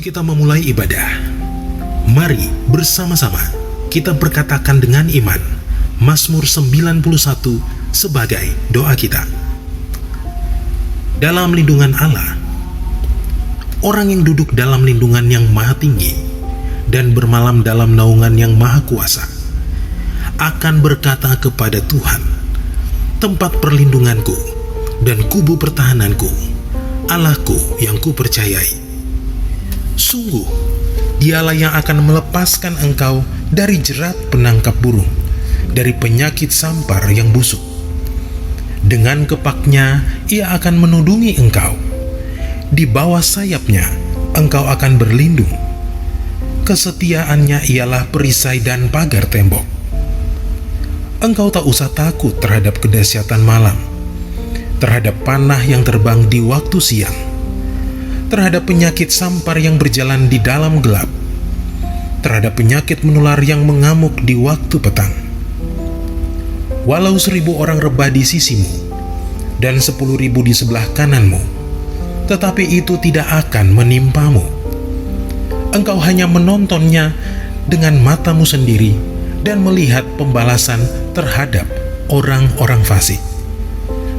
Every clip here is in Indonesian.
kita memulai ibadah, mari bersama-sama kita berkatakan dengan iman Mazmur 91 sebagai doa kita. Dalam lindungan Allah, orang yang duduk dalam lindungan yang maha tinggi dan bermalam dalam naungan yang maha kuasa akan berkata kepada Tuhan, tempat perlindunganku dan kubu pertahananku, Allahku yang kupercayai. Sungguh, Dialah yang akan melepaskan engkau dari jerat penangkap burung, dari penyakit sampar yang busuk. Dengan kepaknya Ia akan menudungi engkau. Di bawah sayapnya engkau akan berlindung. Kesetiaannya ialah perisai dan pagar tembok. Engkau tak usah takut terhadap kedahsyatan malam, terhadap panah yang terbang di waktu siang, terhadap penyakit sampar yang berjalan di dalam gelap, terhadap penyakit menular yang mengamuk di waktu petang. Walau 1000 orang rebah di sisimu dan 10.000 di sebelah kananmu, tetapi itu tidak akan menimpamu. Engkau hanya menontonnya dengan matamu sendiri dan melihat pembalasan terhadap orang-orang fasik.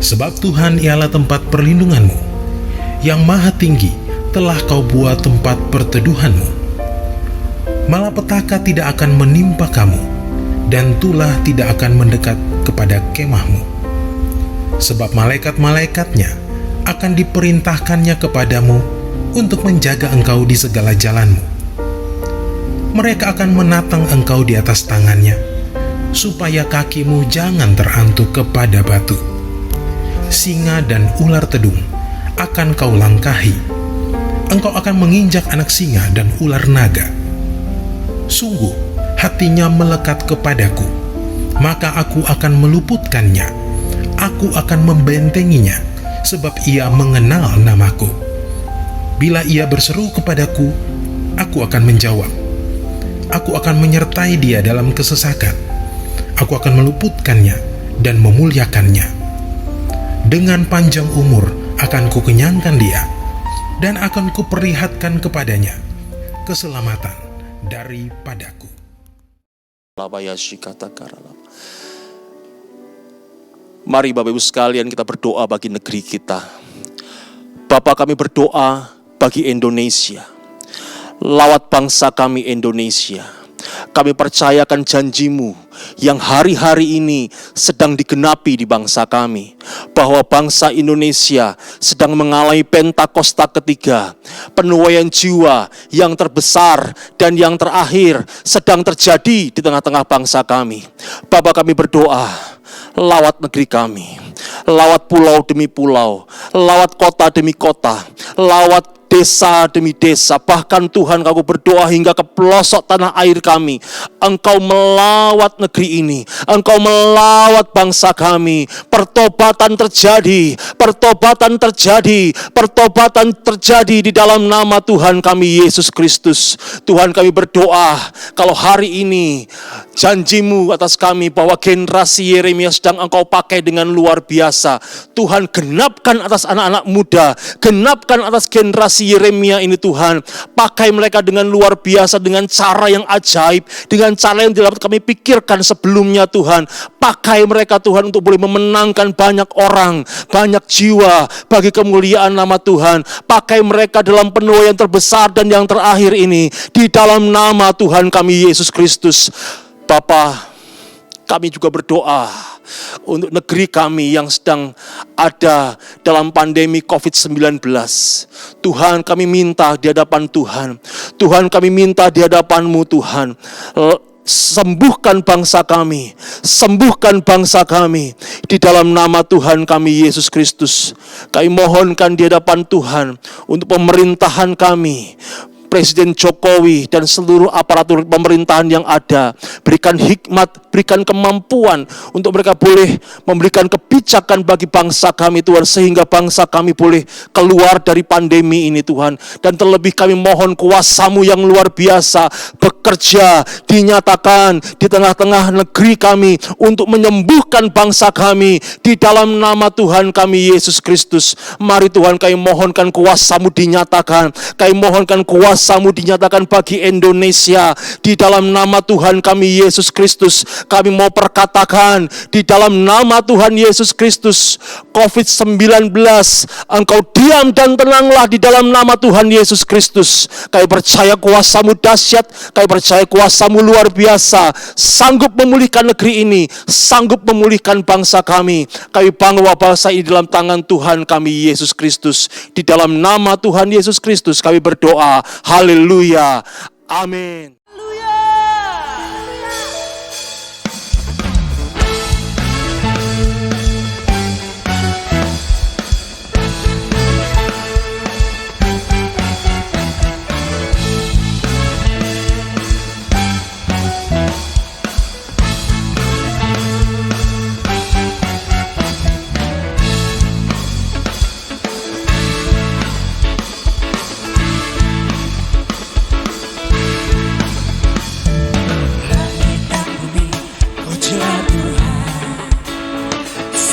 Sebab Tuhan ialah tempat perlindunganmu, yang maha tinggi telah kau buat tempat perteduhanmu. Malapetaka tidak akan menimpa kamu, dan tulah tidak akan mendekat kepada kemahmu. Sebab malaikat-malaikatnya akan diperintahkannya kepadamu untuk menjaga engkau di segala jalanmu. Mereka akan menatang engkau di atas tangannya, supaya kakimu jangan terantuk kepada batu. Singa dan ular tedung akan kau langkahi. Engkau akan menginjak anak singa dan ular naga. Sungguh, hatinya melekat kepadaku, maka aku akan meluputkannya. Aku akan membentenginya, sebab ia mengenal namaku. Bila ia berseru kepadaku, aku akan menjawab. Aku akan menyertai dia dalam kesesakan. Aku akan meluputkannya dan memuliakannya. Dengan panjang umur akan kukenyangkan dia, dan akan kuperlihatkan kepadanya keselamatan daripadaku. Mari Bapak Ibu sekalian kita berdoa bagi negeri kita. Bapak, kami berdoa bagi Indonesia. Lawat bangsa kami Indonesia. Kami percayakan janji-Mu yang hari-hari ini sedang digenapi di bangsa kami, bahwa bangsa Indonesia sedang mengalami Pentakosta ketiga. Penuaian jiwa yang terbesar dan yang terakhir sedang terjadi di tengah-tengah bangsa kami. Bapak, kami berdoa, lawat negeri kami, lawat pulau demi pulau, lawat kota demi kota, lawat desa demi desa, bahkan Tuhan, aku berdoa hingga ke pelosok tanah air kami. Engkau melawat negeri ini, Engkau melawat bangsa kami. Pertobatan terjadi, pertobatan terjadi, pertobatan terjadi di dalam nama Tuhan kami Yesus Kristus. Tuhan, kami berdoa, kalau hari ini janji-Mu atas kami bahwa generasi Yeremia sedang Engkau pakai dengan luar biasa. Tuhan, genapkan atas anak-anak muda, genapkan atas generasi Yeremia ini Tuhan. Pakai mereka dengan luar biasa, dengan cara yang ajaib, dengan cara yang tidak kami pikirkan sebelumnya Tuhan. Pakai mereka Tuhan untuk boleh memenangkan banyak orang, banyak jiwa bagi kemuliaan nama Tuhan. Pakai mereka dalam penuaian terbesar dan yang terakhir ini, di dalam nama Tuhan kami Yesus Kristus. Bapa, kami juga berdoa untuk negeri kami yang sedang ada dalam pandemi COVID-19. Tuhan, kami minta di hadapan Tuhan. Tuhan, kami minta di hadapan-Mu Tuhan. Sembuhkan bangsa kami, sembuhkan bangsa kami di dalam nama Tuhan kami Yesus Kristus. Kami mohonkan di hadapan Tuhan untuk pemerintahan kami, Presiden Jokowi dan seluruh aparatur pemerintahan yang ada. Berikan hikmat, berikan kemampuan untuk mereka boleh memberikan kebijakan bagi bangsa kami Tuhan, sehingga bangsa kami boleh keluar dari pandemi ini Tuhan. Dan terlebih kami mohon kuasa-Mu yang luar biasa bekerja, dinyatakan di tengah-tengah negeri kami untuk menyembuhkan bangsa kami di dalam nama Tuhan kami Yesus Kristus. Mari Tuhan, kami mohonkan kuasa-Mu dinyatakan, kami mohonkan kuasa kuasa-Mu dinyatakan bagi Indonesia. Di dalam nama Tuhan kami Yesus Kristus, kami mau perkatakan di dalam nama Tuhan Yesus Kristus, COVID-19, Engkau diam dan tenanglah di dalam nama Tuhan Yesus Kristus. Kami percaya kuasa-Mu dahsyat, kami percaya kuasa-Mu luar biasa, sanggup memulihkan negeri ini, sanggup memulihkan bangsa kami. Kami bawa bangsa ini dalam tangan Tuhan kami Yesus Kristus. Di dalam nama Tuhan Yesus Kristus kami berdoa. Haleluya. Amin.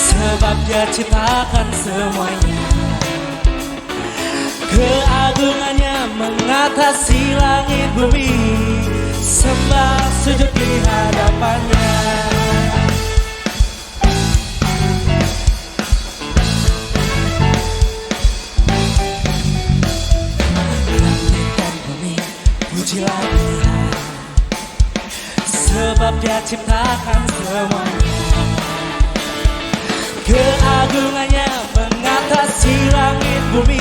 Sebab Dia ciptakan semuanya, keagungannya mengatasi langit bumi, sembah sujud di hadapannya. Langit dan bumi, pujilah Tuhan, sebab Dia ciptakan semuanya, keagungannya mengatasi langit bumi,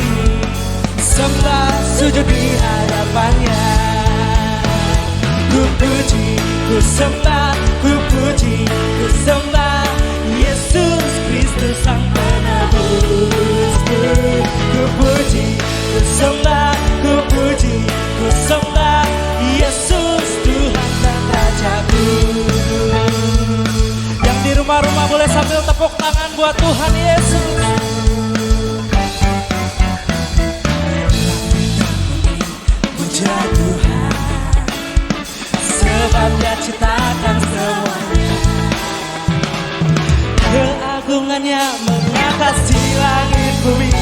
sembah sujud di hadapannya. Ku puji, ku sembah, ku puji, ku sembah Yesus Kristus Sang Penebusku. Ku puji, ku sembah, ku puji, ku sembah Yesus Tuhan dan Rajaku. Yang di rumah-rumah boleh sambil tepuk tangan buat Tuhan Yesus. Puja Tuhan, sebab Dia ciptakan semuanya, keagungannya mengatasi langit bumi,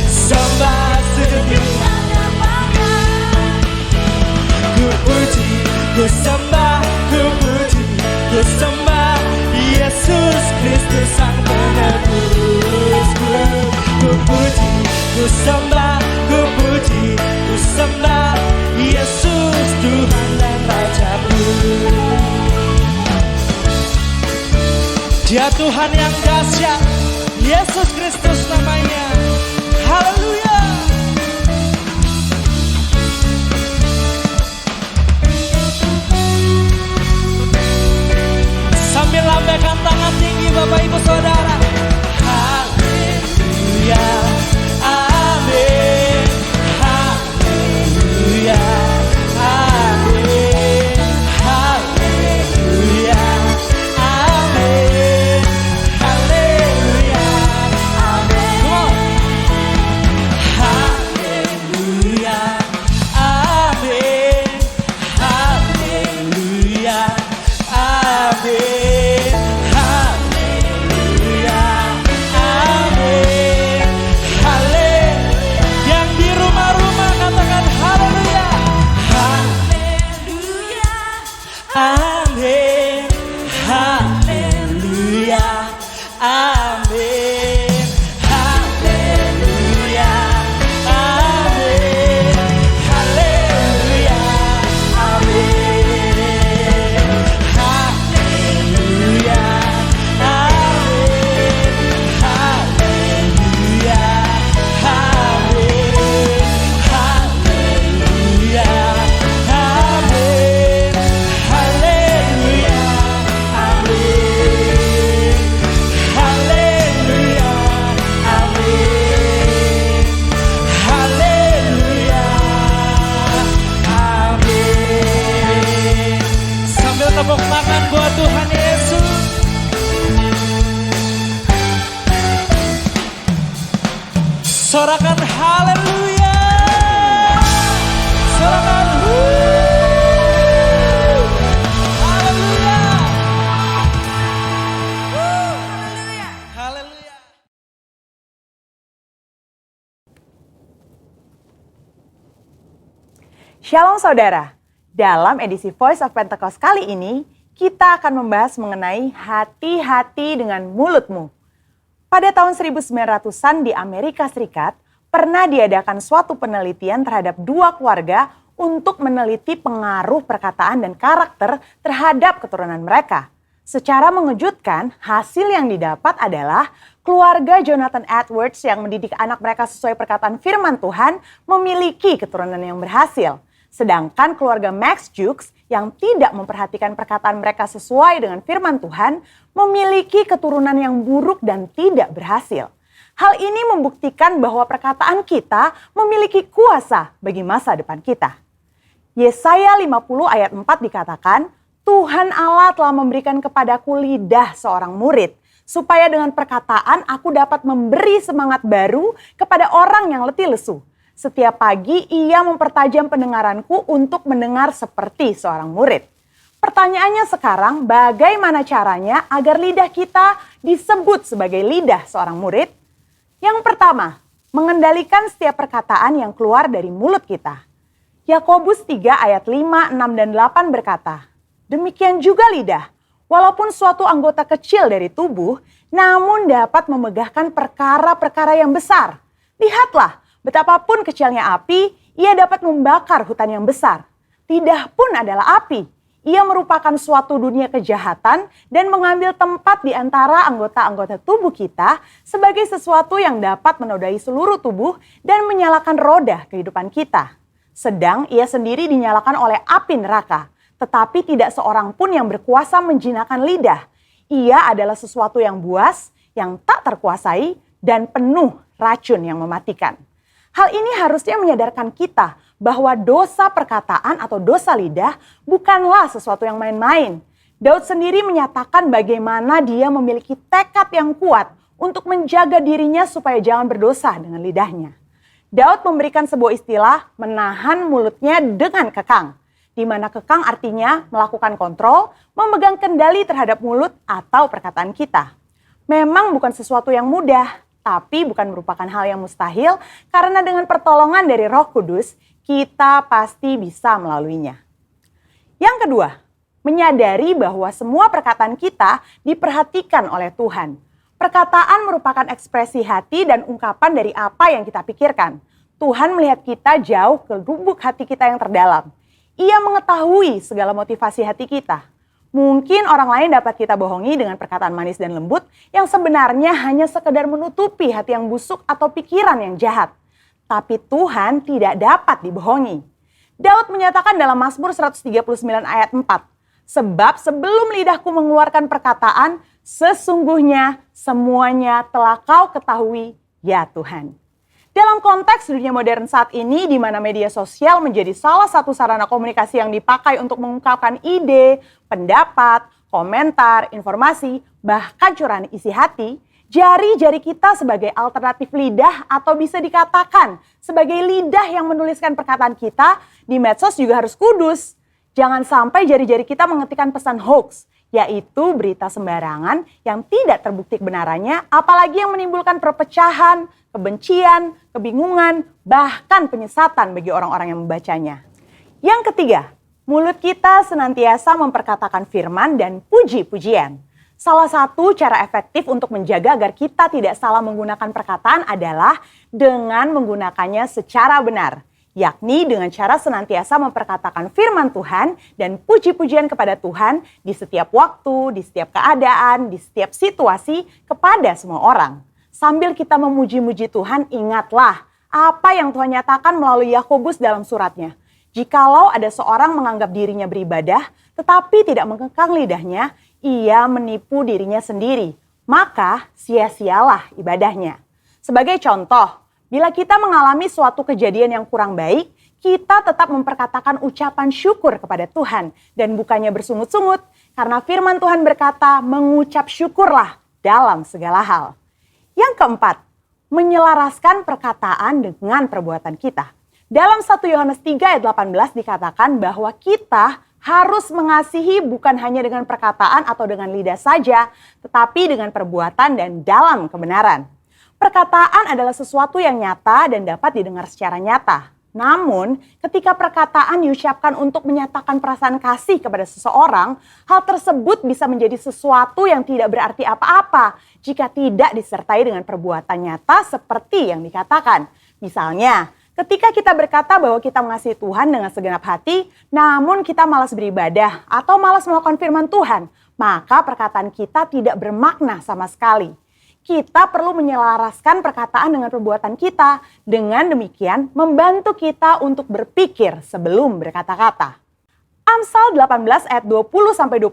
sembah sujud di hadapannya. Ku puji, ku sembah, ku puji, ku sembah Yesus Kristus Sang Penebusku. Ku puji, ku sembah, ku puji, ku sembah Yesus Tuhan dan Rajaku. Dia Tuhan yang dahsyat, Yesus Kristus namanya. Haleluya. Sambil lambaikan tangan tinggi Bapak Ibu Saudara. Haleluya, amin. Haleluya, amin. Haleluya, amin. Haleluya, amin. Come on. Haleluya, amin. Haleluya, amin. Amin, haleluya, amin, haleluya, amin, haleluya, amin, haleluya, amin, haleluya, amin, haleluya, amin. Tepuk tangan buat Tuhan Yesus. Sorakan haleluya. Sorakan haleluya. Haleluya. Shalom saudara, dalam edisi Voice of Pentecost kali ini, kita akan membahas mengenai hati-hati dengan mulutmu. Pada tahun 1900-an di Amerika Serikat, pernah diadakan suatu penelitian terhadap dua keluarga untuk meneliti pengaruh perkataan dan karakter terhadap keturunan mereka. Secara mengejutkan, hasil yang didapat adalah keluarga Jonathan Edwards yang mendidik anak mereka sesuai perkataan firman Tuhan memiliki keturunan yang berhasil. Sedangkan keluarga Max Jukes yang tidak memperhatikan perkataan mereka sesuai dengan firman Tuhan memiliki keturunan yang buruk dan tidak berhasil. Hal ini membuktikan bahwa perkataan kita memiliki kuasa bagi masa depan kita. Yesaya 50 ayat 4 dikatakan, Tuhan Allah telah memberikan kepadaku lidah seorang murid, supaya dengan perkataan aku dapat memberi semangat baru kepada orang yang letih lesu. Setiap pagi ia mempertajam pendengaranku untuk mendengar seperti seorang murid. Pertanyaannya sekarang, bagaimana caranya agar lidah kita disebut sebagai lidah seorang murid? Yang pertama, mengendalikan setiap perkataan yang keluar dari mulut kita. Yakobus 3 ayat 5, 6, dan 8 berkata, demikian juga lidah, walaupun suatu anggota kecil dari tubuh, namun dapat memegahkan perkara-perkara yang besar. Lihatlah, betapapun kecilnya api, ia dapat membakar hutan yang besar. Lidah pun adalah api. Ia merupakan suatu dunia kejahatan dan mengambil tempat di antara anggota-anggota tubuh kita sebagai sesuatu yang dapat menodai seluruh tubuh dan menyalakan roda kehidupan kita. Sedang ia sendiri dinyalakan oleh api neraka. Tetapi tidak seorang pun yang berkuasa menjinakkan lidah. Ia adalah sesuatu yang buas, yang tak terkuasai, dan penuh racun yang mematikan. Hal ini harusnya menyadarkan kita bahwa dosa perkataan atau dosa lidah bukanlah sesuatu yang main-main. Daud sendiri menyatakan bagaimana dia memiliki tekad yang kuat untuk menjaga dirinya supaya jangan berdosa dengan lidahnya. Daud memberikan sebuah istilah menahan mulutnya dengan kekang, di mana kekang artinya melakukan kontrol, memegang kendali terhadap mulut atau perkataan kita. Memang bukan sesuatu yang mudah, tapi bukan merupakan hal yang mustahil karena dengan pertolongan dari Roh Kudus, kita pasti bisa melaluinya. Yang kedua, menyadari bahwa semua perkataan kita diperhatikan oleh Tuhan. Perkataan merupakan ekspresi hati dan ungkapan dari apa yang kita pikirkan. Tuhan melihat kita jauh ke lubuk hati kita yang terdalam. Ia mengetahui segala motivasi hati kita. Mungkin orang lain dapat kita bohongi dengan perkataan manis dan lembut yang sebenarnya hanya sekedar menutupi hati yang busuk atau pikiran yang jahat. Tapi Tuhan tidak dapat dibohongi. Daud menyatakan dalam Mazmur 139 ayat 4, sebab sebelum lidahku mengeluarkan perkataan, sesungguhnya semuanya telah kau ketahui, ya Tuhan. Dalam konteks dunia modern saat ini, di mana media sosial menjadi salah satu sarana komunikasi yang dipakai untuk mengungkapkan ide, pendapat, komentar, informasi, bahkan curahan isi hati, jari-jari kita sebagai alternatif lidah atau bisa dikatakan sebagai lidah yang menuliskan perkataan kita di medsos juga harus kudus. Jangan sampai jari-jari kita mengetikkan pesan hoax, yaitu berita sembarangan yang tidak terbukti kebenarannya, apalagi yang menimbulkan perpecahan, kebencian, kebingungan, bahkan penyesatan bagi orang-orang yang membacanya. Yang ketiga, mulut kita senantiasa memperkatakan firman dan puji-pujian. Salah satu cara efektif untuk menjaga agar kita tidak salah menggunakan perkataan adalah dengan menggunakannya secara benar, yakni dengan cara senantiasa memperkatakan firman Tuhan dan puji-pujian kepada Tuhan di setiap waktu, di setiap keadaan, di setiap situasi kepada semua orang. Sambil kita memuji-muji Tuhan, ingatlah apa yang Tuhan nyatakan melalui Yakobus dalam suratnya. Jikalau ada seorang menganggap dirinya beribadah, tetapi tidak mengekang lidahnya, ia menipu dirinya sendiri. Maka sia-sialah ibadahnya. Sebagai contoh, bila kita mengalami suatu kejadian yang kurang baik, kita tetap memperkatakan ucapan syukur kepada Tuhan dan bukannya bersungut-sungut, karena firman Tuhan berkata, mengucap syukurlah dalam segala hal. Yang keempat, menyelaraskan perkataan dengan perbuatan kita. Dalam 1 Yohanes 3 ayat 18 dikatakan bahwa kita harus mengasihi bukan hanya dengan perkataan atau dengan lidah saja, tetapi dengan perbuatan dan dalam kebenaran. Perkataan adalah sesuatu yang nyata dan dapat didengar secara nyata. Namun, ketika perkataan diucapkan untuk menyatakan perasaan kasih kepada seseorang, hal tersebut bisa menjadi sesuatu yang tidak berarti apa-apa jika tidak disertai dengan perbuatan nyata seperti yang dikatakan. Misalnya, ketika kita berkata bahwa kita mengasihi Tuhan dengan segenap hati, namun kita malas beribadah atau malas melakukan firman Tuhan, maka perkataan kita tidak bermakna sama sekali. Kita perlu menyelaraskan perkataan dengan perbuatan kita. Dengan demikian, membantu kita untuk berpikir sebelum berkata-kata. Amsal 18 ayat 20-21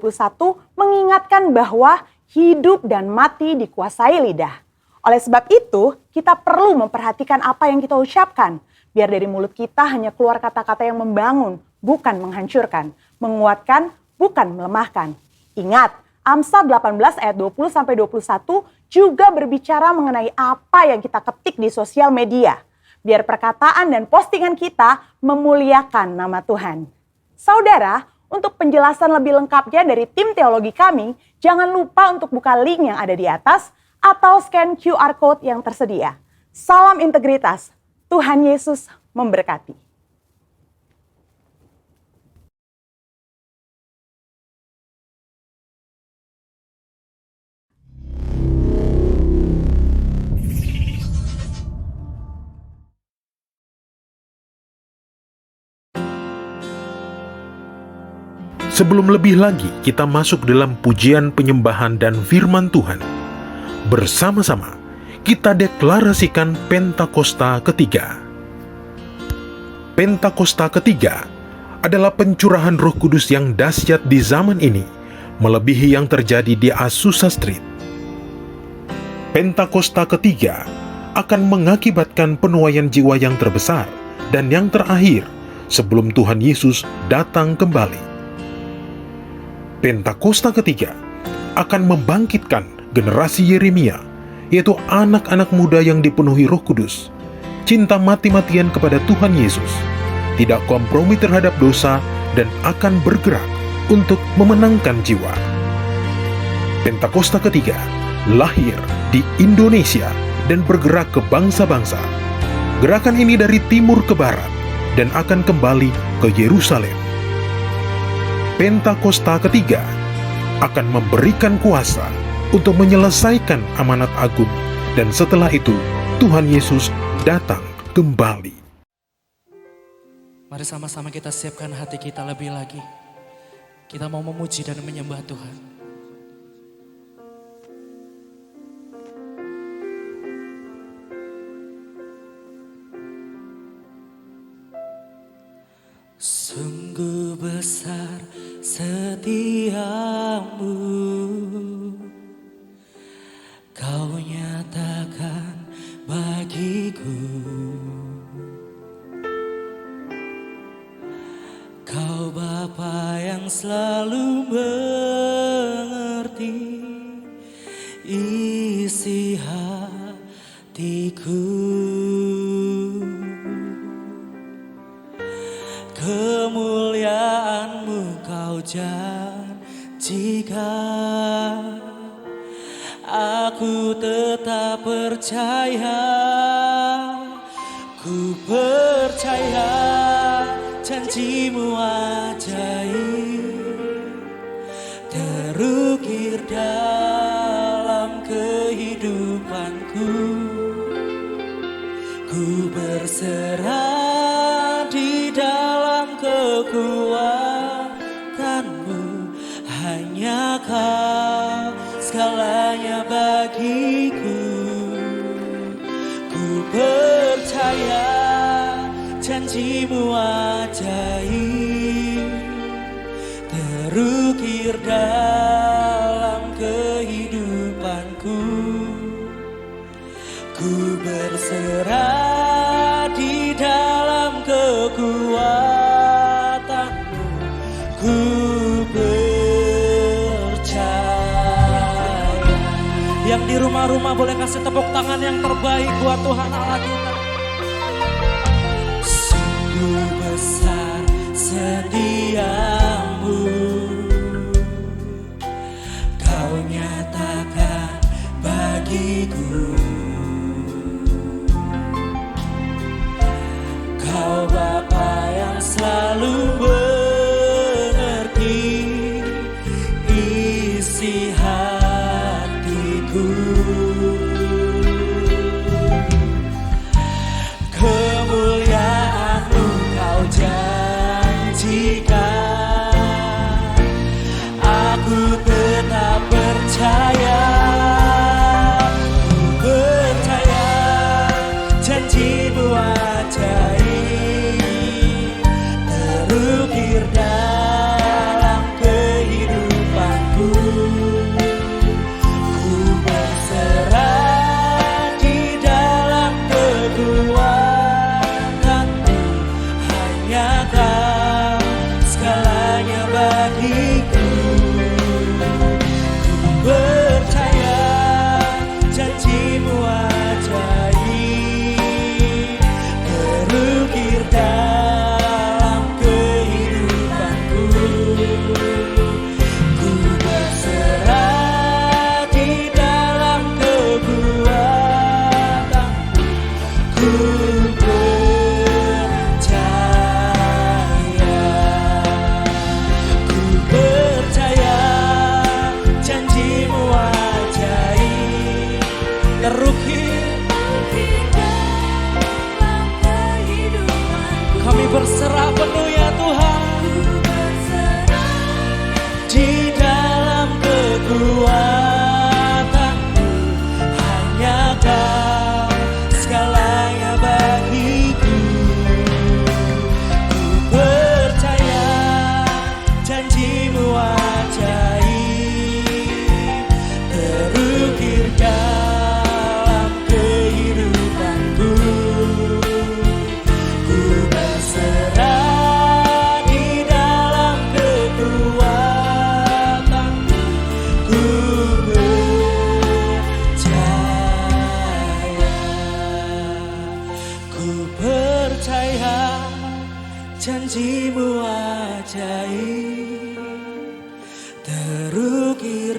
mengingatkan bahwa hidup dan mati dikuasai lidah. Oleh sebab itu, kita perlu memperhatikan apa yang kita ucapkan. Biar dari mulut kita hanya keluar kata-kata yang membangun, bukan menghancurkan. Menguatkan, bukan melemahkan. Ingat, Amsal 18 ayat 20-21 juga berbicara mengenai apa yang kita ketik di sosial media. Biar perkataan dan postingan kita memuliakan nama Tuhan. Saudara, untuk penjelasan lebih lengkapnya dari tim teologi kami, jangan lupa untuk buka link yang ada di atas atau scan QR Code yang tersedia. Salam integritas, Tuhan Yesus memberkati. Sebelum lebih lagi kita masuk dalam pujian penyembahan dan firman Tuhan, bersama-sama kita deklarasikan Pentakosta ketiga. Pentakosta ketiga adalah pencurahan Roh Kudus yang dahsyat di zaman ini, melebihi yang terjadi di Azusa Street. Pentakosta ketiga akan mengakibatkan penuaian jiwa yang terbesar dan yang terakhir sebelum Tuhan Yesus datang kembali. Pentakosta ketiga akan membangkitkan generasi Yeremia, yaitu anak-anak muda yang dipenuhi Roh Kudus, cinta mati-matian kepada Tuhan Yesus, tidak kompromi terhadap dosa, dan akan bergerak untuk memenangkan jiwa. Pentakosta ketiga lahir di Indonesia dan bergerak ke bangsa-bangsa. Gerakan ini dari timur ke barat dan akan kembali ke Yerusalem. Pentakosta ketiga akan memberikan kuasa untuk menyelesaikan amanat agung, dan setelah itu Tuhan Yesus datang kembali. Mari sama-sama kita siapkan hati kita lebih lagi. Kita mau memuji dan menyembah Tuhan. Sungguh besar setiamu, Kau nyatakan bagiku. Kau Bapa yang selalu mengerti isi hatiku. Kemuliaan-Mu Kau janjikan, aku tetap percaya. Ku percaya janji-Mu ajaib terukir dalam kehidupanku. Ku berserah di dalam kekuatan-Mu, hanya Kau segalanya bagiku. Ku percaya janji-Mu ajaib terukir dalam kehidupanku. Ku berserah di dalam kekuatan-Mu. Ku percaya. Yang di rumah-rumah boleh kasih tepuk tangan yang terbaik buat Tuhan Allah kita. Sungguh besar setiamu, Kau nyatakan bagiku. Kau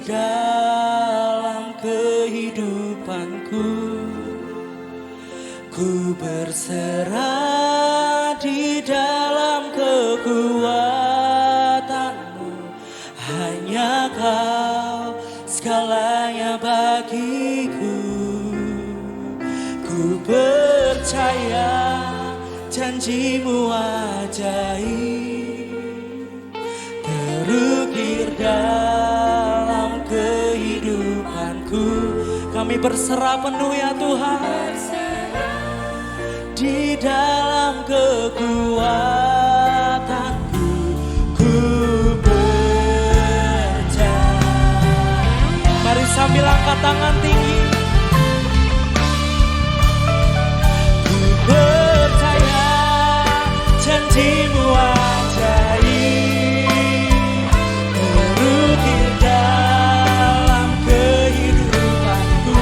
dalam kehidupanku. Ku berserah di dalam kekuatanmu. Hanya Kau segalanya bagiku. Ku percaya janjimu ajaib, terukir dalam kehidupanku. Kami berserah penuh ya Tuhan, di dalam kekuatanku. Ku percaya. Mari sambil angkat tangan tinggi. Ku percaya janjimu ajaib, terukir dalam kehidupanku.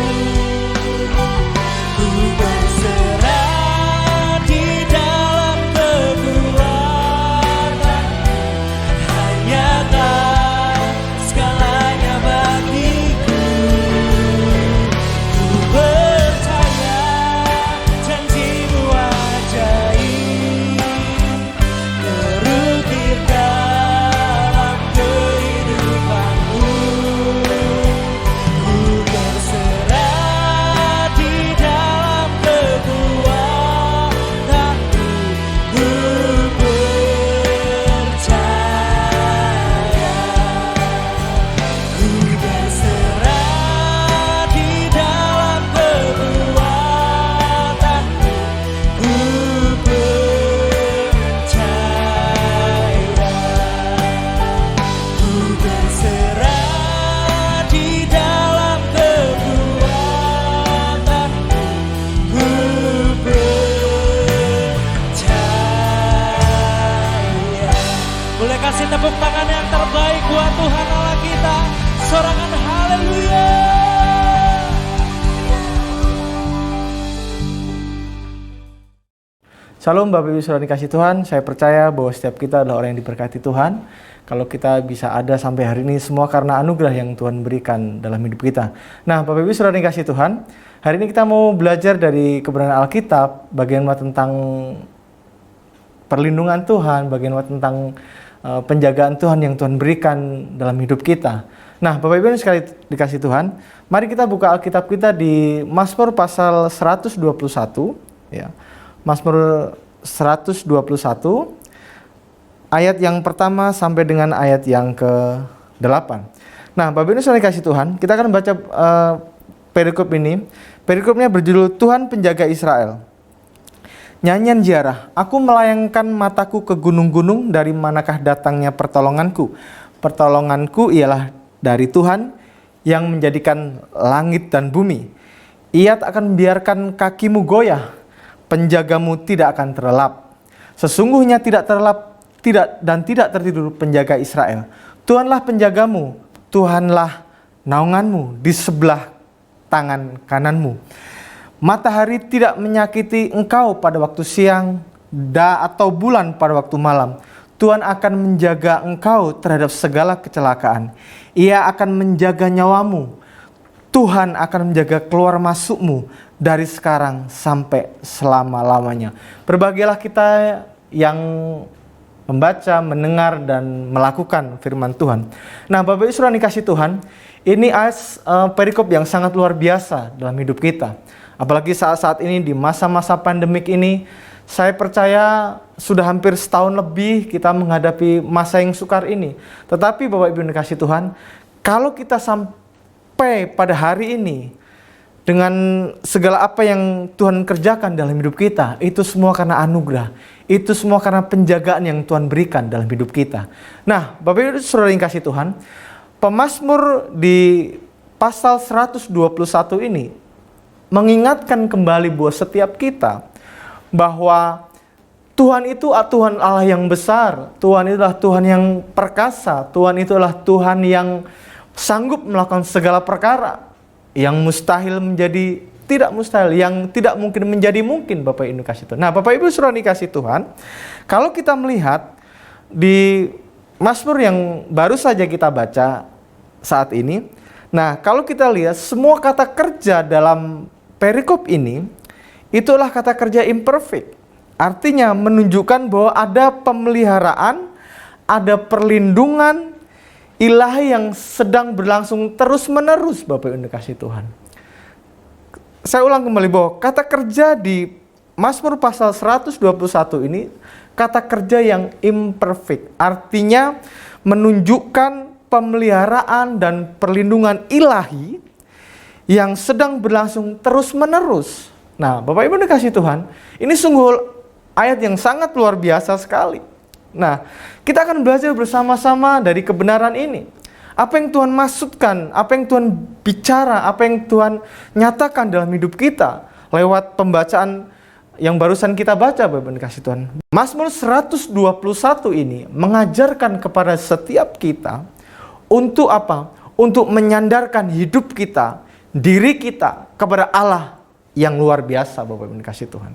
Ku berserah di dalam kekuatan. Hanya Kau segalanya bagiku. Ku percaya janjimu ajaib, terukir dalam kehidupanku. Ku berserah di dalam kekuatanmu. Ku percaya. Ku berserah di dalam kekuatanmu. Ku percaya. Ku berserah di dalam kekuatanmu. Ku percaya. Boleh kasih tepuk tangan yang terbaik buat Tuhan Allah kita. Sorangan haleluya. Shalom Bapak Ibu Saudara dikasih Tuhan, saya percaya bahwa setiap kita adalah orang yang diberkati Tuhan. Kalau kita bisa ada sampai hari ini semua karena anugerah yang Tuhan berikan dalam hidup kita. Nah Bapak Ibu Saudara dikasih Tuhan, hari ini kita mau belajar dari kebenaran Alkitab, bagaimana tentang perlindungan Tuhan, bagaimana tentang penjagaan Tuhan yang Tuhan berikan dalam hidup kita. Nah Bapak Ibu yang sekali dikasih Tuhan, mari kita buka Alkitab kita di Mazmur pasal 121 ya. Mazmur 121 ayat yang pertama sampai dengan ayat yang ke-8. Nah, Bapak Ibu sekalian kasih Tuhan, kita akan baca perikop ini. Perikopnya berjudul Tuhan Penjaga Israel. Nyanyian ziarah, aku melayangkan mataku ke gunung-gunung, dari manakah datangnya pertolonganku? Pertolonganku ialah dari Tuhan yang menjadikan langit dan bumi. Ia tak akan membiarkan kakimu goyah, penjagamu tidak akan terlelap. Sesungguhnya tidak terlelap tidak tertidur penjaga Israel. Tuhanlah penjagamu, Tuhanlah naunganmu di sebelah tangan kananmu. Matahari tidak menyakiti engkau pada waktu siang, atau bulan pada waktu malam. Tuhan akan menjaga engkau terhadap segala kecelakaan. Ia akan menjaga nyawamu. Tuhan akan menjaga keluar masukmu dari sekarang sampai selama-lamanya. Berbahagialah kita yang membaca, mendengar, dan melakukan firman Tuhan. Nah Bapak Ibu Saudara dikasih Tuhan, ini perikop yang sangat luar biasa dalam hidup kita. Apalagi saat-saat ini di masa-masa pandemik ini, saya percaya sudah hampir setahun lebih kita menghadapi masa yang sukar ini. Tetapi Bapak Ibu dikasih Tuhan, kalau kita sampai pada hari ini dengan segala apa yang Tuhan kerjakan dalam hidup kita, itu semua karena anugerah. Itu semua karena penjagaan yang Tuhan berikan dalam hidup kita. Nah, Bapak Ibu Saudara yang kasih Tuhan, pemazmur di pasal 121 ini mengingatkan kembali buat setiap kita bahwa Tuhan itu Tuhan Allah yang besar. Tuhan itulah Tuhan yang perkasa. Tuhan itulah Tuhan yang sanggup melakukan segala perkara. Yang mustahil menjadi tidak mustahil, yang tidak mungkin menjadi mungkin, Bapak Ibu kasih Tuhan. Nah, Bapak Ibu Saudara dikasih Tuhan, kalau kita melihat di Mazmur yang baru saja kita baca, saat ini. Nah, kalau kita lihat semua kata kerja dalam perikop ini, itulah kata kerja imperfect. Artinya menunjukkan bahwa ada pemeliharaan, ada perlindungan ilahi yang sedang berlangsung terus-menerus, Bapak Ibu dikasihi Tuhan. Saya ulang kembali bahwa kata kerja di Mazmur pasal 121 ini kata kerja yang imperfect. Artinya menunjukkan pemeliharaan dan perlindungan ilahi yang sedang berlangsung terus-menerus. Nah, Bapak Ibu dikasihi Tuhan, ini sungguh ayat yang sangat luar biasa sekali. Nah, kita akan belajar bersama-sama dari kebenaran ini. Apa yang Tuhan maksudkan, apa yang Tuhan bicara, apa yang Tuhan nyatakan dalam hidup kita lewat pembacaan yang barusan kita baca, Bapak dikasihi Tuhan. Mazmur 121 ini mengajarkan kepada setiap kita untuk apa? Untuk menyandarkan hidup kita, diri kita kepada Allah yang luar biasa, Bapak Ibu dikasihi Tuhan.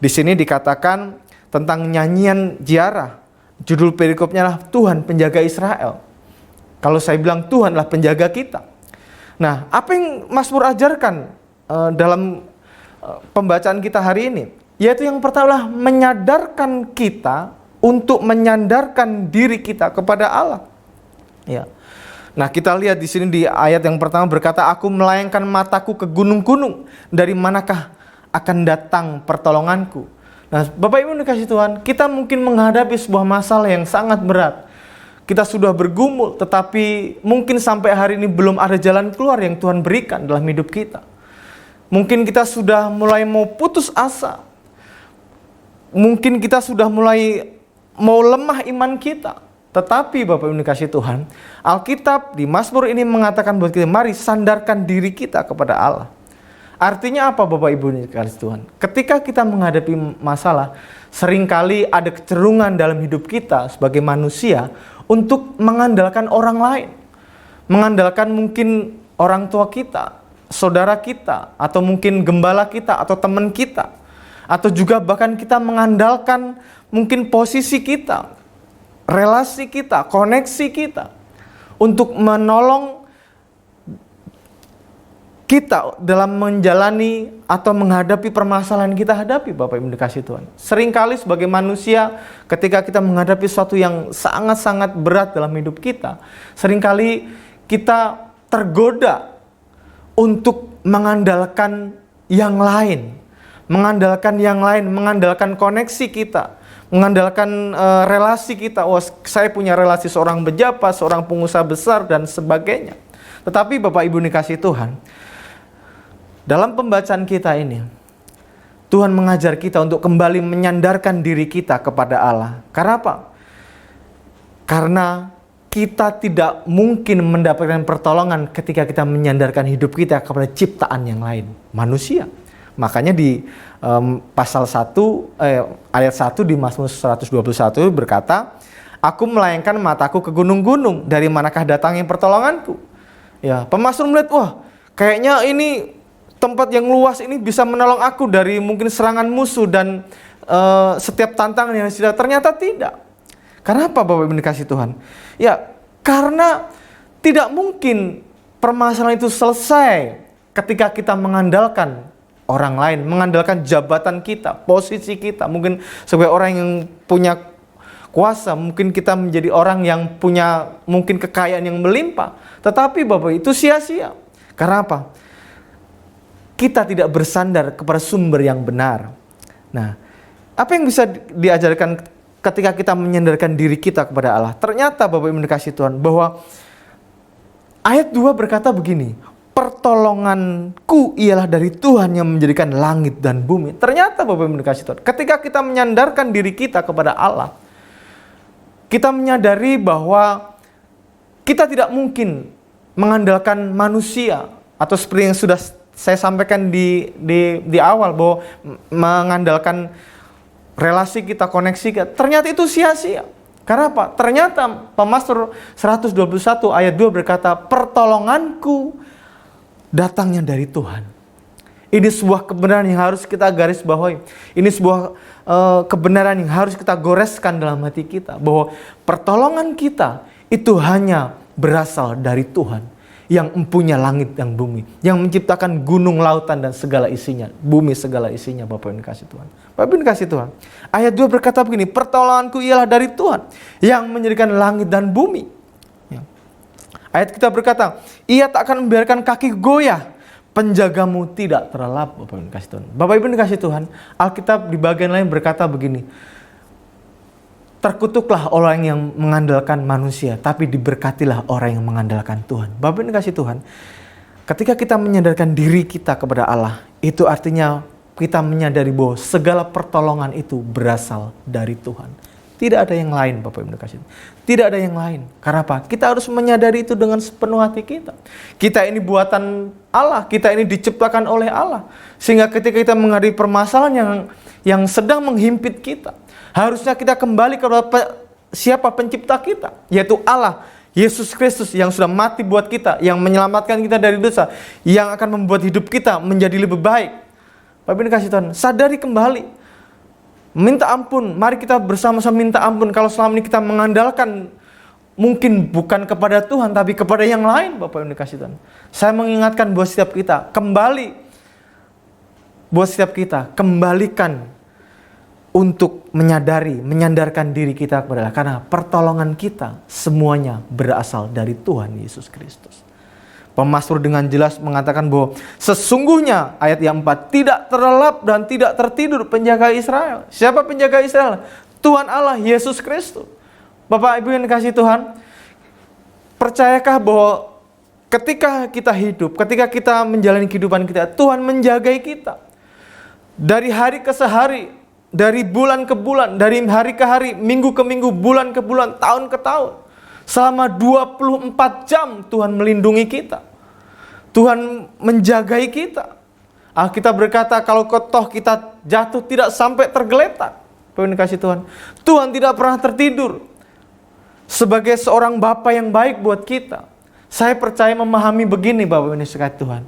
Di sini dikatakan tentang nyanyian ziarah. Judul perikopnya adalah Tuhan penjaga Israel. Kalau saya bilang Tuhanlah penjaga kita. Nah, apa yang Mazmur ajarkan dalam pembacaan kita hari ini? Yaitu yang pertama adalah menyadarkan kita untuk menyandarkan diri kita kepada Allah. Ya. Nah, kita lihat di sini di ayat yang pertama berkata, aku melayangkan mataku ke gunung-gunung, dari manakah akan datang pertolonganku. Nah, Bapak Ibu dikasihi Tuhan, kita mungkin menghadapi sebuah masalah yang sangat berat. Kita sudah bergumul, tetapi mungkin sampai hari ini belum ada jalan keluar yang Tuhan berikan dalam hidup kita. Mungkin kita sudah mulai mau putus asa. Mungkin kita sudah mulai mau lemah iman kita. Tetapi Bapak Ibu dikasihi Tuhan, Alkitab di Mazmur ini mengatakan buat kita, mari sandarkan diri kita kepada Allah. Artinya apa Bapak Ibu dikasihi Tuhan? Ketika kita menghadapi masalah, seringkali ada kecenderungan dalam hidup kita sebagai manusia untuk mengandalkan orang lain. Mengandalkan mungkin orang tua kita, saudara kita, atau mungkin gembala kita, atau teman kita. Atau juga bahkan kita mengandalkan mungkin posisi kita, relasi kita, koneksi kita, untuk menolong kita dalam menjalani atau menghadapi permasalahan kita hadapi, Bapak Ibu dikasihi Tuhan. Seringkali sebagai manusia, ketika kita menghadapi sesuatu yang sangat-sangat berat dalam hidup kita, seringkali kita tergoda untuk mengandalkan yang lain, mengandalkan koneksi kita, mengandalkan relasi kita. Oh, saya punya relasi seorang pejabat, seorang pengusaha besar, dan sebagainya. Tetapi Bapak Ibu dikasihi Tuhan, dalam pembacaan kita ini, Tuhan mengajar kita untuk kembali menyandarkan diri kita kepada Allah. Karena apa? Karena kita tidak mungkin mendapatkan pertolongan ketika kita menyandarkan hidup kita kepada ciptaan yang lain, manusia. Makanya di pasal 1 ayat 1 di Mazmur 121 berkata, aku melayangkan mataku ke gunung-gunung, dari manakah datangnya pertolonganku? Ya, pemazmur melihat, wah, kayaknya ini tempat yang luas ini bisa menolong aku dari mungkin serangan musuh dan setiap tantangan yang ada. Ternyata tidak. Karena apa Bapak Ibu dikasihi Tuhan? Ya, karena tidak mungkin permasalahan itu selesai ketika kita mengandalkan orang lain, mengandalkan jabatan kita, posisi kita. Mungkin sebagai orang yang punya kuasa, mungkin kita menjadi orang yang punya mungkin kekayaan yang melimpah. Tetapi Bapak, itu sia-sia. Karena apa? Kita tidak bersandar kepada sumber yang benar. Nah, apa yang bisa diajarkan ketika kita menyandarkan diri kita kepada Allah? Ternyata Bapak Ibu dikasihi Tuhan, bahwa ayat 2 berkata begini, pertolonganku ialah dari Tuhan yang menjadikan langit dan bumi. Ternyata Bapak Ibu dikasihi Tuhan, ketika kita menyandarkan diri kita kepada Allah, kita menyadari bahwa kita tidak mungkin mengandalkan manusia, atau seperti yang sudah saya sampaikan di awal, bahwa mengandalkan relasi kita, koneksi kita, ternyata itu sia-sia. Karena apa? Ternyata Mazmur 121 ayat 2 berkata, pertolonganku datangnya dari Tuhan. Ini sebuah kebenaran yang harus kita garis bawahi. Ini sebuah kebenaran yang harus kita goreskan dalam hati kita, bahwa pertolongan kita itu hanya berasal dari Tuhan yang mempunyai langit dan bumi, yang menciptakan gunung, lautan dan segala isinya, bumi segala isinya. Bapak Ibu dikasih Tuhan. Bapak Ibu dikasih Tuhan. Ayat 2 berkata begini, pertolonganku ialah dari Tuhan yang menjadikan langit dan bumi. Ya. Ayat kita berkata, ia tak akan membiarkan kaki goyah, penjagamu tidak terlelap. Bapak Ibu dikasih Tuhan. Bapak Ibu dikasih Tuhan, Alkitab di bagian lain berkata begini, terkutuklah orang yang mengandalkan manusia, tapi diberkatilah orang yang mengandalkan Tuhan. Bapak Ibu dikasih Tuhan, ketika kita menyadarkan diri kita kepada Allah, itu artinya kita menyadari bahwa segala pertolongan itu berasal dari Tuhan. Tidak ada yang lain, Bapak Ibu dikasih. Tidak ada yang lain. Karena apa? Kita harus menyadari itu dengan sepenuh hati kita. Kita ini buatan Allah, kita ini diciptakan oleh Allah. Sehingga ketika kita menghadapi permasalahan yang sedang menghimpit kita, harusnya kita kembali kepada siapa pencipta kita, yaitu Allah, Yesus Kristus yang sudah mati buat kita, yang menyelamatkan kita dari dosa, yang akan membuat hidup kita menjadi lebih baik. Bapak Ibu dikasih Tuhan, sadari kembali, minta ampun, mari kita bersama-sama minta ampun kalau selama ini kita mengandalkan mungkin bukan kepada Tuhan tapi kepada yang lain. Bapak Ibu dikasih Tuhan, saya mengingatkan buat setiap kita, kembalikan untuk menyandarkan diri kita kepada Allah, karena pertolongan kita semuanya berasal dari Tuhan Yesus Kristus. Pemasmur dengan jelas mengatakan bahwa sesungguhnya, ayat yang 4, tidak terlelap dan tidak tertidur penjaga Israel. Siapa penjaga Israel? Tuhan Allah, Yesus Kristus. Bapak Ibu yang dikasihi Tuhan, percayakah bahwa ketika kita hidup, ketika kita menjalani kehidupan kita, Tuhan menjagai kita dari hari ke hari, dari bulan ke bulan, dari hari ke hari, minggu ke minggu, bulan ke bulan, tahun ke tahun. Selama 24 jam Tuhan melindungi kita. Tuhan menjagai kita. Alkitab berkata kalau toh kita jatuh tidak sampai tergeletak. Bapak dikasih Tuhan. Tuhan tidak pernah tertidur. Sebagai seorang Bapa yang baik buat kita, saya percaya memahami begini Bapak ini sekalian Tuhan.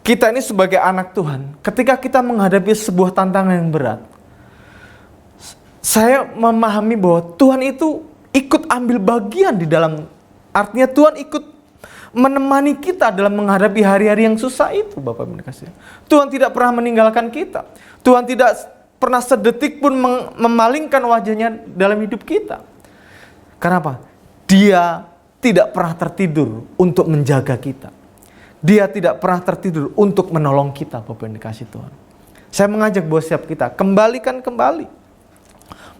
Kita ini sebagai anak Tuhan, ketika kita menghadapi sebuah tantangan yang berat, saya memahami bahwa Tuhan itu ikut ambil bagian di dalam, artinya Tuhan ikut menemani kita dalam menghadapi hari-hari yang susah itu, Bapak Ibu dikasih. Tuhan tidak pernah meninggalkan kita. Tuhan tidak pernah sedetik pun memalingkan wajahnya dalam hidup kita. Kenapa? Dia tidak pernah tertidur untuk menjaga kita. Dia tidak pernah tertidur untuk menolong kita, Bapak Ibu dikasih Tuhan. Saya mengajak buat setiap kita, kembalikan kembali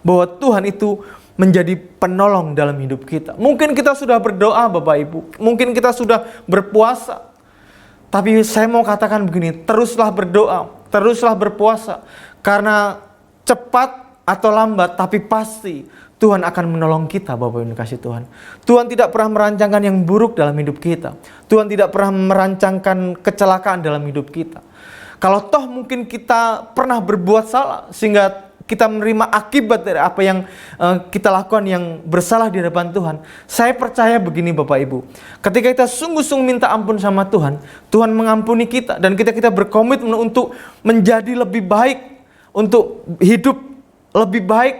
bahwa Tuhan itu menjadi penolong dalam hidup kita. Mungkin kita sudah berdoa Bapak Ibu, mungkin kita sudah berpuasa, tapi saya mau katakan begini, teruslah berdoa, teruslah berpuasa, karena cepat atau lambat tapi pasti Tuhan akan menolong kita Bapak Ibu dikasih Tuhan. Tuhan tidak pernah merancangkan yang buruk dalam hidup kita. Tuhan tidak pernah merancangkan kecelakaan dalam hidup kita. Kalau toh mungkin kita pernah berbuat salah sehingga kita menerima akibat dari apa yang kita lakukan yang bersalah di hadapan Tuhan. Saya percaya begini Bapak Ibu, ketika kita sungguh-sungguh minta ampun sama Tuhan, Tuhan mengampuni kita, dan kita berkomitmen untuk menjadi lebih baik, untuk hidup lebih baik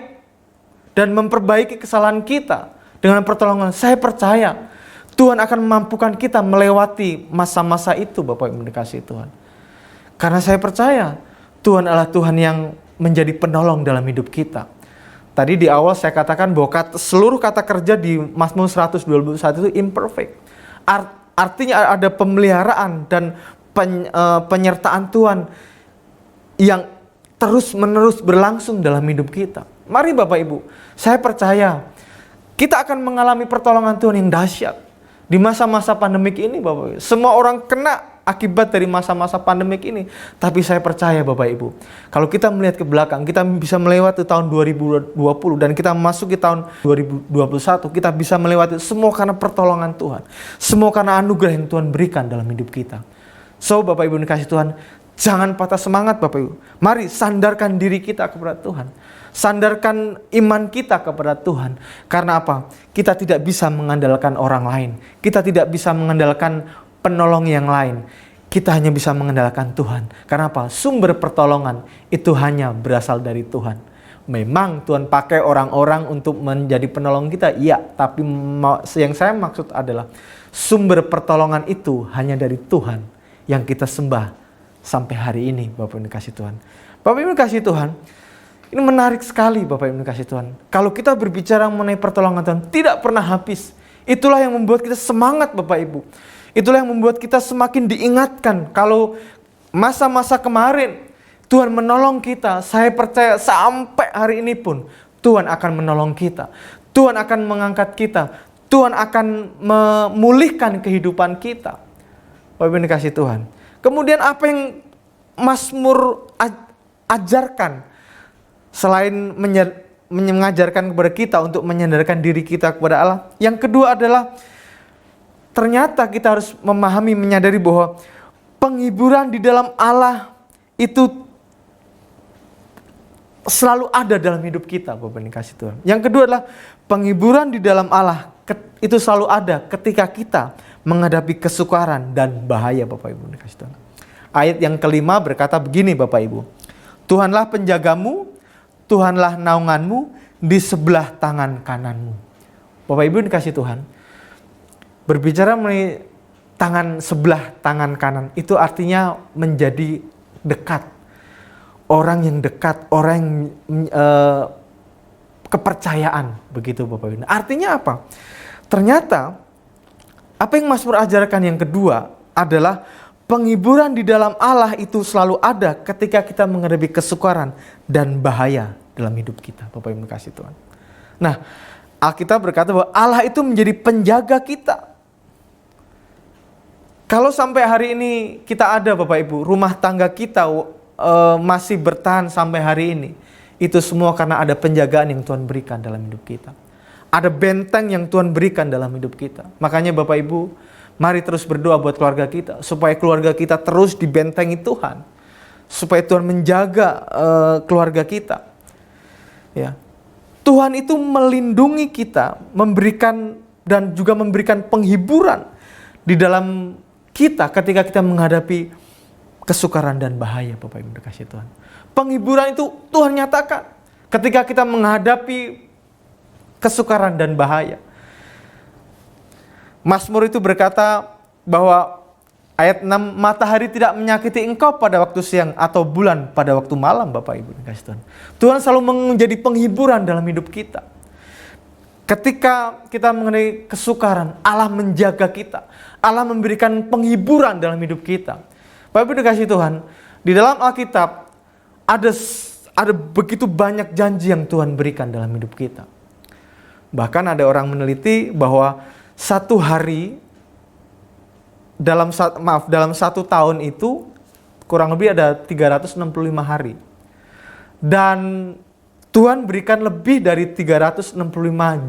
dan memperbaiki kesalahan kita dengan pertolongan. Saya percaya Tuhan akan memampukan kita melewati masa-masa itu Bapak Ibu dikasihi Tuhan. Karena saya percaya Tuhan adalah Tuhan yang menjadi penolong dalam hidup kita. Tadi di awal saya katakan bahwa seluruh kata kerja di Mazmur 121 itu imperfect. Artinya ada pemeliharaan dan penyertaan Tuhan yang terus-menerus berlangsung dalam hidup kita. Mari Bapak Ibu, saya percaya kita akan mengalami pertolongan Tuhan yang dahsyat di masa-masa pandemik ini Bapak Ibu. Semua orang kena akibat dari masa-masa pandemik ini. Tapi saya percaya Bapak Ibu, kalau kita melihat ke belakang, kita bisa melewati tahun 2020 dan kita memasuki tahun 2021, kita bisa melewati semua karena pertolongan Tuhan. Semua karena anugerah yang Tuhan berikan dalam hidup kita. So Bapak Ibu dikasih Tuhan, jangan patah semangat Bapak Ibu. Mari sandarkan diri kita kepada Tuhan. Sandarkan iman kita kepada Tuhan. Karena apa? Kita tidak bisa mengandalkan orang lain. Kita tidak bisa mengandalkan penolong yang lain. Kita hanya bisa mengandalkan Tuhan. Karena apa? Sumber pertolongan itu hanya berasal dari Tuhan. Memang Tuhan pakai orang-orang untuk menjadi penolong kita, iya. Tapi yang saya maksud adalah sumber pertolongan itu hanya dari Tuhan yang kita sembah sampai hari ini, Bapak Ibu dikasih Tuhan. Bapak Ibu dikasih Tuhan, ini menarik sekali Bapak Ibu dikasih Tuhan. Kalau kita berbicara mengenai pertolongan Tuhan, tidak pernah habis. Itulah yang membuat kita semangat Bapak Ibu. Itulah yang membuat kita semakin diingatkan kalau masa-masa kemarin Tuhan menolong kita. Saya percaya sampai hari ini pun Tuhan akan menolong kita. Tuhan akan mengangkat kita. Tuhan akan memulihkan kehidupan kita. Bapak Ibu dikasih Tuhan. Kemudian apa yang Mazmur ajarkan selain mengajarkan kepada kita untuk menyandarkan diri kita kepada Allah. Yang kedua adalah ternyata kita harus memahami, menyadari bahwa penghiburan di dalam Allah itu selalu ada dalam hidup kita, Bapak Ibu dikasih Tuhan. Yang kedua adalah penghiburan di dalam Allah itu selalu ada ketika kita menghadapi kesukaran dan bahaya, Bapak Ibu dikasih Tuhan. Ayat yang kelima berkata begini Bapak Ibu. Tuhanlah penjagamu, Tuhanlah naunganmu di sebelah tangan kananmu. Bapak Ibu dikasih Tuhan. Berbicara mengenai sebelah tangan kanan itu artinya menjadi dekat. Orang yang dekat, orang yang kepercayaan, begitu Bapak Ibu. Artinya apa? Ternyata apa yang Mazmur ajarkan yang kedua adalah penghiburan di dalam Allah itu selalu ada ketika kita menghadapi kesukaran dan bahaya dalam hidup kita, Bapak Ibu kasih Tuhan. Nah, Alkitab berkata bahwa Allah itu menjadi penjaga kita. Kalau sampai hari ini kita ada Bapak Ibu, rumah tangga kita masih bertahan sampai hari ini, itu semua karena ada penjagaan yang Tuhan berikan dalam hidup kita. Ada benteng yang Tuhan berikan dalam hidup kita. Makanya Bapak Ibu, mari terus berdoa buat keluarga kita, supaya keluarga kita terus dibentengi Tuhan, supaya Tuhan menjaga keluarga kita. Ya, Tuhan itu melindungi kita, memberikan dan juga memberikan penghiburan di dalam kita ketika kita menghadapi kesukaran dan bahaya, Bapak Ibu dikasih Tuhan. Penghiburan itu Tuhan nyatakan ketika kita menghadapi kesukaran dan bahaya. Mazmur itu berkata bahwa ayat 6, matahari tidak menyakiti engkau pada waktu siang atau bulan pada waktu malam, Bapak Ibu dikasih Tuhan. Tuhan selalu menjadi penghiburan dalam hidup kita. Ketika kita mengenai kesukaran, Allah menjaga kita. Allah memberikan penghiburan dalam hidup kita. Bapak Ibu dikasih Tuhan, di dalam Alkitab ada begitu banyak janji yang Tuhan berikan dalam hidup kita. Bahkan ada orang meneliti bahwa satu hari dalam satu tahun itu kurang lebih ada 365 hari. Dan Tuhan berikan lebih dari 365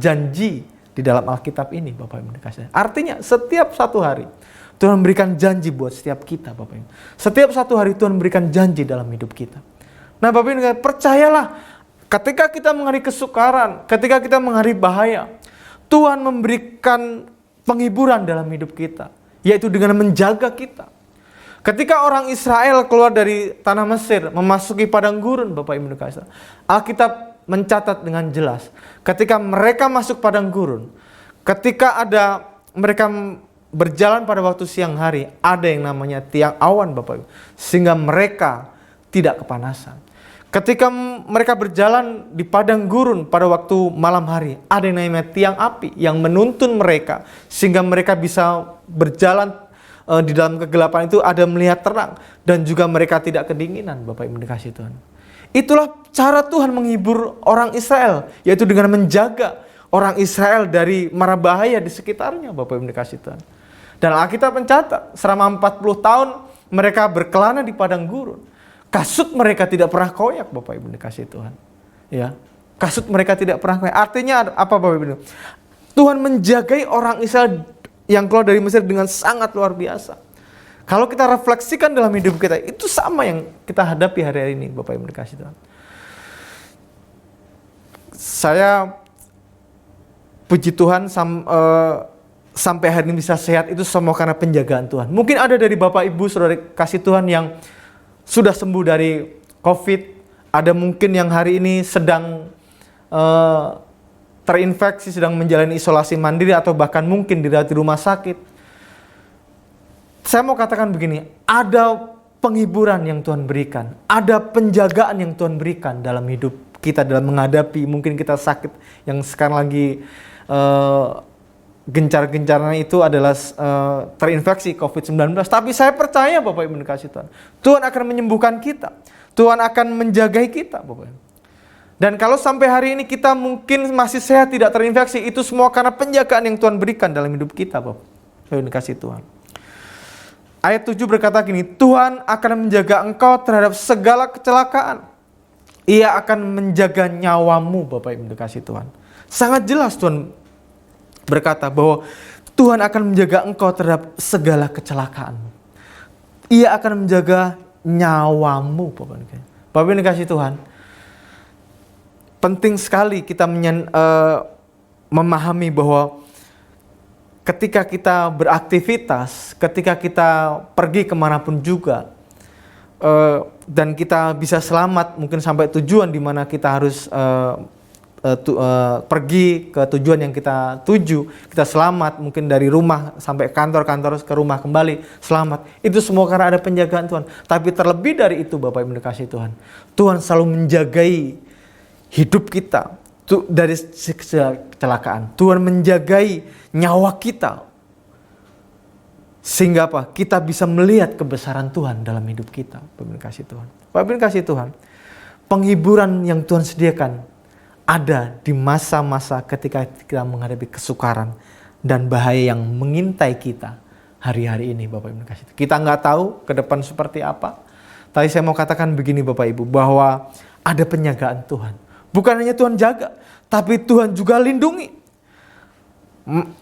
janji di dalam Alkitab ini, Bapak Ibu dikasih. Artinya setiap satu hari Tuhan berikan janji buat setiap kita, Bapak Ibu. Setiap satu hari Tuhan berikan janji dalam hidup kita. Nah, Bapak Ibu, percayalah, ketika kita menghadapi kesukaran, ketika kita menghadapi bahaya, Tuhan memberikan penghiburan dalam hidup kita, yaitu dengan menjaga kita. Ketika orang Israel keluar dari tanah Mesir, memasuki padang gurun, Bapak Ibu dikasih, Alkitab mencatat dengan jelas, ketika mereka masuk padang gurun, ketika mereka berjalan pada waktu siang hari, ada yang namanya tiang awan, Bapak Ibu, sehingga mereka tidak kepanasan. Ketika mereka berjalan di padang gurun pada waktu malam hari, ada yang namanya tiang api yang menuntun mereka, sehingga mereka bisa berjalan di dalam kegelapan itu, ada melihat terang, dan juga mereka tidak kedinginan, Bapak Ibu dikasih Tuhan. Itulah cara Tuhan menghibur orang Israel, yaitu dengan menjaga orang Israel dari mara bahaya di sekitarnya, Bapak Ibu dikasih Tuhan. Dan Alkitab mencatat selama 40 tahun mereka berkelana di padang gurun. Kasut mereka tidak pernah koyak, Bapak Ibu dikasih Tuhan. Ya, kasut mereka tidak pernah koyak. Artinya apa, Bapak Ibu? Tuhan menjagai orang Israel yang keluar dari Mesir dengan sangat luar biasa. Kalau kita refleksikan dalam hidup kita, itu sama yang kita hadapi hari-hari ini, Bapak Ibu dikasih Tuhan. Saya puji Tuhan sampai hari ini bisa sehat, itu semua karena penjagaan Tuhan. Mungkin ada dari Bapak Ibu saudara kasih Tuhan yang sudah sembuh dari COVID, Ada mungkin yang hari ini sedang terinfeksi, sedang menjalani isolasi mandiri, atau bahkan mungkin dirawat di rumah sakit. Saya mau katakan begini, ada penghiburan yang Tuhan berikan, ada penjagaan yang Tuhan berikan dalam hidup kita, dalam menghadapi mungkin kita sakit yang sekarang lagi gencar-gencarnya itu adalah terinfeksi COVID-19. Tapi saya percaya Bapak Ibu dikasih Tuhan, Tuhan akan menyembuhkan kita, Tuhan akan menjagai kita Bapak Ibu. Dan kalau sampai hari ini kita mungkin masih sehat, tidak terinfeksi, itu semua karena penjagaan yang Tuhan berikan dalam hidup kita Bapak Ibu dikasih Tuhan. Ayat 7 berkata gini, Tuhan akan menjaga engkau terhadap segala kecelakaan. Ia akan menjaga nyawamu Bapak Ibu dikasih Tuhan. Sangat jelas Tuhan berkata bahwa Tuhan akan menjaga engkau terhadap segala kecelakaan. Ia akan menjaga nyawamu Bapak Ibu dikasih Tuhan. Penting sekali kita memahami bahwa ketika kita beraktivitas, ketika kita pergi kemanapun juga, dan kita bisa selamat mungkin sampai tujuan di mana kita harus pergi ke tujuan yang kita tuju, kita selamat mungkin dari rumah sampai kantor ke rumah kembali selamat, itu semua karena ada penjagaan Tuhan. Tapi terlebih dari itu Bapak Ibu dikasih Tuhan, Tuhan selalu menjagai hidup kita dari kecelakaan. Tuhan menjagai nyawa kita sehingga apa? Kita bisa melihat kebesaran Tuhan dalam hidup kita. Bapak Ibu dikasih Tuhan. Bapak Ibu dikasih Tuhan, penghiburan yang Tuhan sediakan ada di masa-masa ketika kita menghadapi kesukaran dan bahaya yang mengintai kita hari-hari ini Bapak Ibu dikasih Tuhan. Kita nggak tahu ke depan seperti apa. Tapi saya mau katakan begini Bapak Ibu, bahwa ada penjagaan Tuhan. Bukan hanya Tuhan jaga, tapi Tuhan juga lindungi.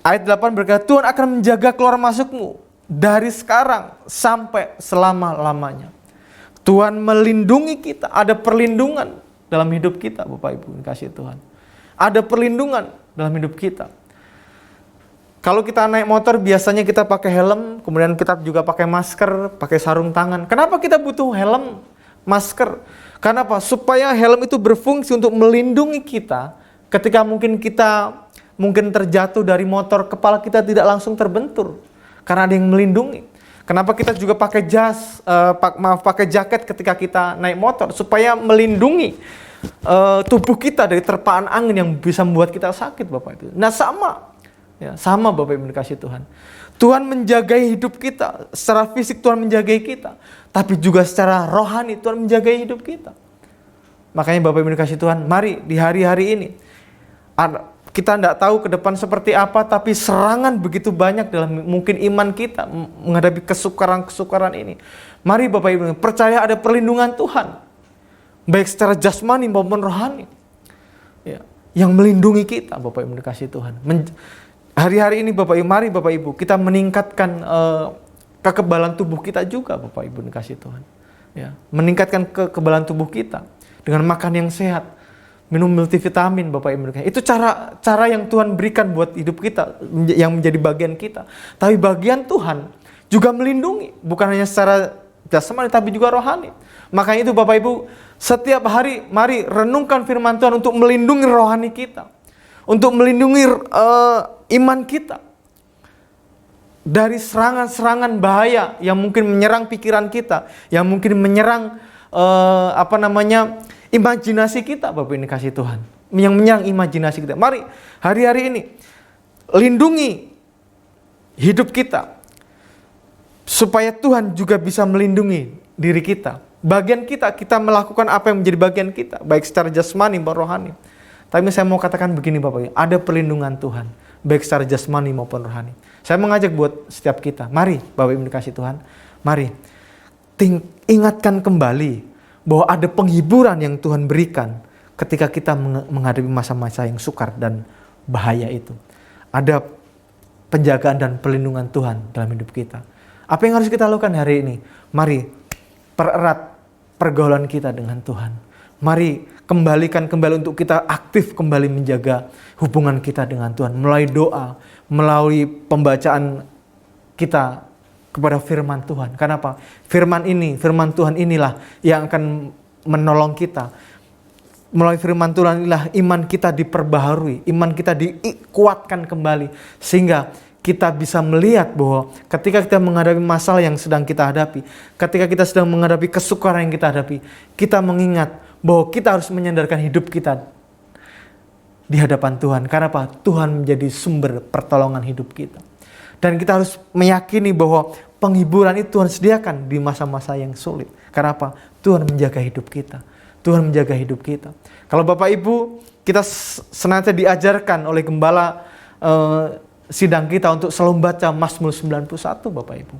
Ayat 8 berkata, Tuhan akan menjaga keluar masukmu dari sekarang sampai selama-lamanya. Tuhan melindungi kita, ada perlindungan dalam hidup kita Bapak Ibu dikasih Tuhan. Ada perlindungan dalam hidup kita. Kalau kita naik motor biasanya kita pakai helm, kemudian kita juga pakai masker, pakai sarung tangan. Kenapa kita butuh helm, masker? Karena apa? Supaya helm itu berfungsi untuk melindungi kita ketika kita mungkin terjatuh dari motor, kepala kita tidak langsung terbentur karena ada yang melindungi. Kenapa kita juga pakai pakai jaket ketika kita naik motor, supaya melindungi tubuh kita dari terpaan angin yang bisa membuat kita sakit Bapak Ibu. Nah sama Bapak Ibu dikasih Tuhan. Tuhan menjagai hidup kita, secara fisik Tuhan menjagai kita, tapi juga secara rohani Tuhan menjagai hidup kita. Makanya Bapak Ibu dikasih Tuhan, mari di hari-hari ini, kita tidak tahu ke depan seperti apa, tapi serangan begitu banyak dalam mungkin iman kita menghadapi kesukaran-kesukaran ini. Mari Bapak Ibu percaya ada perlindungan Tuhan, baik secara jasmani maupun rohani, ya, yang melindungi kita Bapak Ibu dikasih Tuhan. Hari-hari ini Bapak Ibu, mari Bapak Ibu kita meningkatkan kekebalan tubuh kita juga Bapak Ibu dikasih Tuhan. Ya, meningkatkan kekebalan tubuh kita dengan makan yang sehat, minum multivitamin Bapak Ibu dikasih. Itu cara yang Tuhan berikan buat hidup kita, yang menjadi bagian kita. Tapi bagian Tuhan juga melindungi, bukan hanya secara jasmani tapi juga rohani. Makanya itu Bapak Ibu, setiap hari mari renungkan firman Tuhan untuk melindungi rohani kita, untuk melindungi iman kita dari serangan-serangan bahaya yang mungkin menyerang pikiran kita, yang mungkin menyerang imajinasi kita Bapak ini kasih Tuhan, yang menyerang imajinasi kita. Mari hari-hari ini lindungi hidup kita supaya Tuhan juga bisa melindungi diri kita. Bagian kita melakukan apa yang menjadi bagian kita, baik secara jasmani maupun rohani. Tapi saya mau katakan begini Bapak, ada perlindungan Tuhan, baik secara jasmani maupun rohani. Saya mengajak buat setiap kita, mari Bapak Ibu dikasih Tuhan, mari ingatkan kembali bahwa ada penghiburan yang Tuhan berikan ketika kita menghadapi masa-masa yang sukar dan bahaya itu. Ada penjagaan dan perlindungan Tuhan dalam hidup kita. Apa yang harus kita lakukan hari ini? Mari pererat pergaulan kita dengan Tuhan. Mari kembalikan kembali untuk kita aktif kembali menjaga hubungan kita dengan Tuhan. Melalui doa, melalui pembacaan kita kepada firman Tuhan. Kenapa? Firman Tuhan inilah yang akan menolong kita. Melalui firman Tuhan inilah iman kita diperbaharui, iman kita dikuatkan kembali. Sehingga kita bisa melihat bahwa ketika kita menghadapi masalah yang sedang kita hadapi, ketika kita sedang menghadapi kesukaran yang kita hadapi, kita mengingat bahwa kita harus menyandarkan hidup kita di hadapan Tuhan. Karena apa? Tuhan menjadi sumber pertolongan hidup kita. Dan kita harus meyakini bahwa penghiburan itu Tuhan sediakan di masa-masa yang sulit. Karena apa? Tuhan menjaga hidup kita. Tuhan menjaga hidup kita. Kalau Bapak Ibu, kita senantiasa diajarkan oleh gembala sidang kita untuk selalu baca Mazmur 91, Bapak Ibu.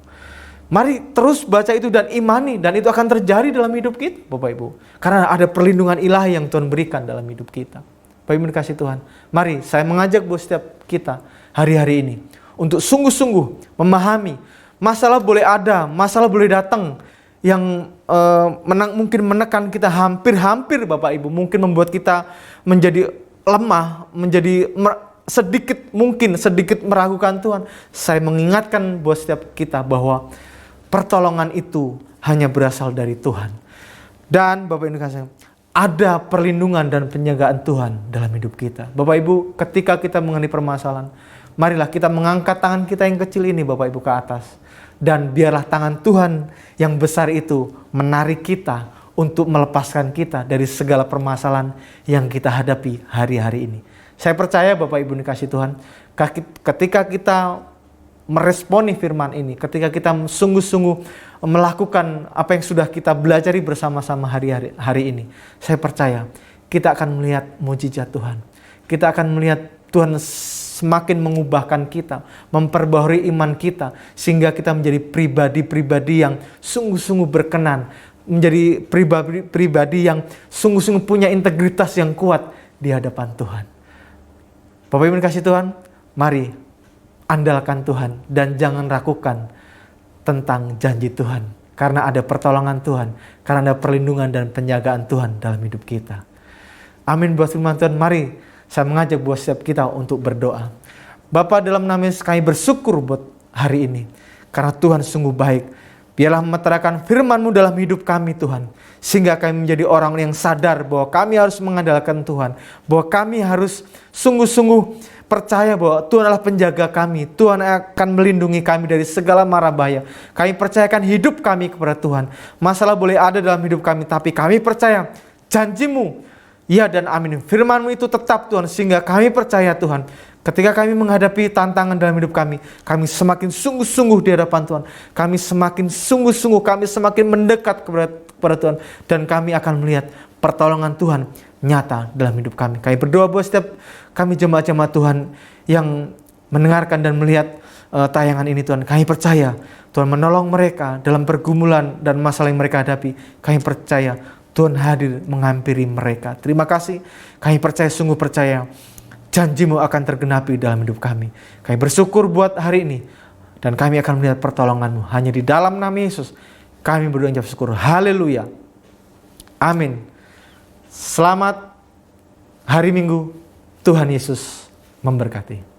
Mari terus baca itu dan imani, dan itu akan terjadi dalam hidup kita, Bapak Ibu. Karena ada perlindungan ilahi yang Tuhan berikan dalam hidup kita. Bapak Ibu dikasih Tuhan, mari saya mengajak buat setiap kita hari-hari ini untuk sungguh-sungguh memahami masalah boleh ada, masalah boleh datang yang mungkin menekan kita hampir Bapak Ibu, mungkin membuat kita menjadi lemah, menjadi sedikit meragukan Tuhan. Saya mengingatkan buat setiap kita bahwa pertolongan itu hanya berasal dari Tuhan. Dan Bapak Ibu dikasih, ada perlindungan dan penjagaan Tuhan dalam hidup kita. Bapak Ibu, ketika kita mengalami permasalahan, marilah kita mengangkat tangan kita yang kecil ini, Bapak Ibu, ke atas. Dan biarlah tangan Tuhan yang besar itu menarik kita untuk melepaskan kita dari segala permasalahan yang kita hadapi hari-hari ini. Saya percaya Bapak Ibu dikasih Tuhan, ketika kita meresponi firman ini, ketika kita sungguh-sungguh melakukan apa yang sudah kita belajari bersama-sama hari ini, saya percaya kita akan melihat mujizat Tuhan. Kita akan melihat Tuhan semakin mengubahkan kita, memperbaharui iman kita, sehingga kita menjadi pribadi-pribadi yang sungguh-sungguh berkenan, menjadi pribadi yang sungguh-sungguh punya integritas yang kuat di hadapan Tuhan. Bapak Ibu dikasih Tuhan, mari andalkan Tuhan dan jangan ragukan tentang janji Tuhan, karena ada pertolongan Tuhan, karena ada perlindungan dan penjagaan Tuhan dalam hidup kita. Amin buat firman Tuhan. Mari saya mengajak buat setiap kita untuk berdoa. Bapa, dalam nama Yesus kami bersyukur buat hari ini, karena Tuhan sungguh baik. Biarlah meterangkan firman-Mu dalam hidup kami Tuhan, sehingga kami menjadi orang yang sadar bahwa kami harus mengandalkan Tuhan, bahwa kami harus sungguh-sungguh percaya bahwa Tuhan adalah penjaga kami. Tuhan akan melindungi kami dari segala mara bahaya. Kami percayakan hidup kami kepada Tuhan. Masalah boleh ada dalam hidup kami, tapi kami percaya janji-Mu ya dan amin. Firman-Mu itu tetap Tuhan, sehingga kami percaya Tuhan, ketika kami menghadapi tantangan dalam hidup kami semakin sungguh-sungguh di hadapan Tuhan. Kami semakin sungguh-sungguh, kami semakin mendekat kepada Tuhan. Dan kami akan melihat pertolongan Tuhan nyata dalam hidup kami. Kami berdoa buat setiap kami jemaat-jemaat Tuhan yang mendengarkan dan melihat tayangan ini Tuhan. Kami percaya Tuhan menolong mereka dalam pergumulan dan masalah yang mereka hadapi. Kami percaya Tuhan hadir menghampiri mereka. Terima kasih. Kami percaya, sungguh percaya, janji-Mu akan tergenapi dalam hidup kami. Kami bersyukur buat hari ini, dan kami akan melihat pertolongan-Mu. Hanya di dalam nama Yesus kami berdoa dan syukur. Haleluya. Amin. Selamat hari Minggu. Tuhan Yesus memberkati.